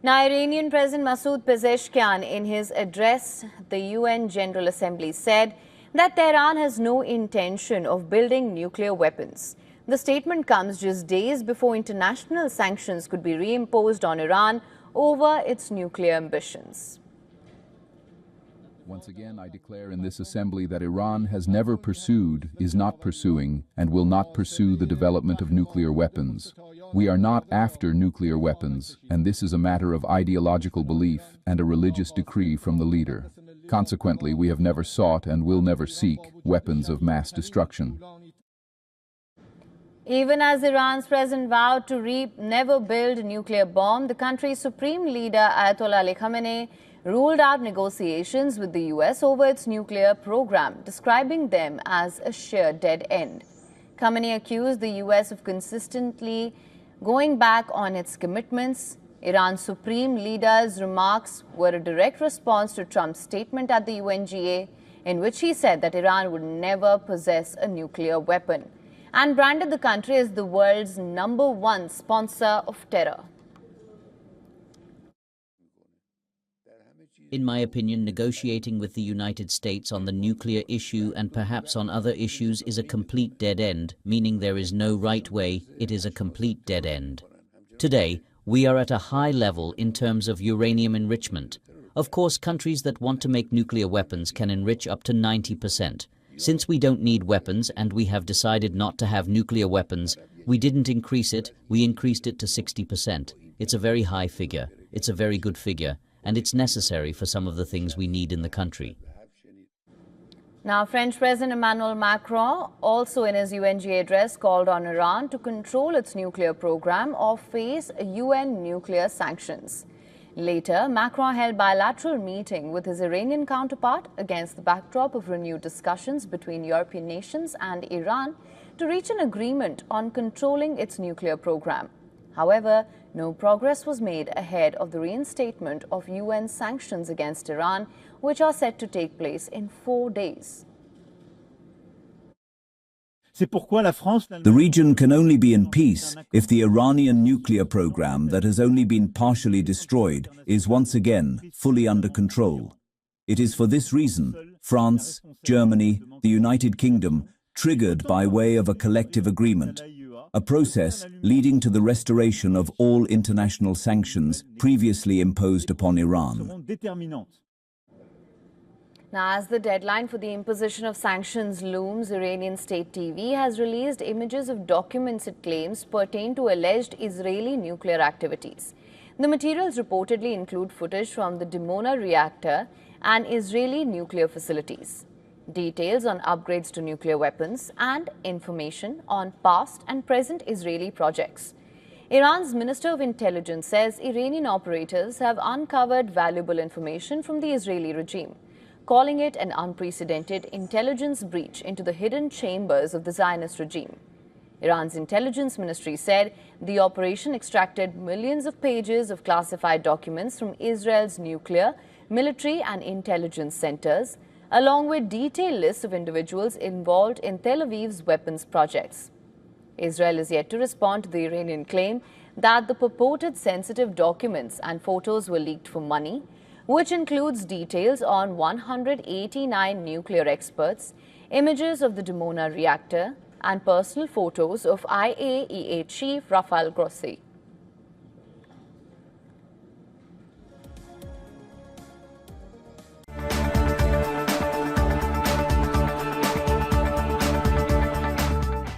Now, Iranian President Masoud Pezeshkian, in his address, the UN General Assembly said that Tehran has no intention of building nuclear weapons. The statement comes just days before international sanctions could be reimposed on Iran over its nuclear ambitions. Once again, I declare in this assembly that Iran has never pursued, is not pursuing, and will not pursue the development of nuclear weapons. We are not after nuclear weapons, and this is a matter of ideological belief and a religious decree from the leader. Consequently, we have never sought and will never seek weapons of mass destruction. Even as Iran's president vowed to never build a nuclear bomb, the country's supreme leader Ayatollah Ali Khamenei ruled out negotiations with the US over its nuclear program, describing them as a sheer dead end. Khamenei accused the US of consistently going back on its commitments. Iran's supreme leader's remarks were a direct response to Trump's statement at the UNGA, in which he said that Iran would never possess a nuclear weapon, and branded the country as the world's #1 sponsor of terror. In my opinion, negotiating with the United States on the nuclear issue and perhaps on other issues is a complete dead end, meaning there is no right way, it is a complete dead end. Today, we are at a high level in terms of uranium enrichment. Of course, countries that want to make nuclear weapons can enrich up to 90%. Since we don't need weapons and we have decided not to have nuclear weapons, we didn't increase it, we increased it to 60%. It's a very high figure, it's a very good figure, and it's necessary for some of the things we need in the country. Now, French President Emmanuel Macron, also in his UNGA address, called on Iran to control its nuclear program or face UN nuclear sanctions. Later, Macron held bilateral meeting with his Iranian counterpart against the backdrop of renewed discussions between European nations and Iran to reach an agreement on controlling its nuclear program. However, no progress was made ahead of the reinstatement of UN sanctions against Iran, which are set to take place in 4 days. The region can only be in peace if the Iranian nuclear program that has only been partially destroyed is once again fully under control. It is for this reason France, Germany, the United Kingdom triggered by way of a collective agreement, a process leading to the restoration of all international sanctions previously imposed upon Iran. Now, as the deadline for the imposition of sanctions looms, Iranian state TV has released images of documents it claims pertain to alleged Israeli nuclear activities. The materials reportedly include footage from the Dimona reactor and Israeli nuclear facilities, details on upgrades to nuclear weapons, and information on past and present Israeli projects. Iran's Minister of Intelligence says Iranian operators have uncovered valuable information from the Israeli regime, calling it an unprecedented intelligence breach into the hidden chambers of the Zionist regime. Iran's intelligence ministry said the operation extracted millions of pages of classified documents from Israel's nuclear, military and intelligence centers, along with detailed lists of individuals involved in Tel Aviv's weapons projects. Israel is yet to respond to the Iranian claim that the purported sensitive documents and photos were leaked for money, which includes details on 189 nuclear experts, images of the Dimona reactor, and personal photos of IAEA chief Rafael Grossi.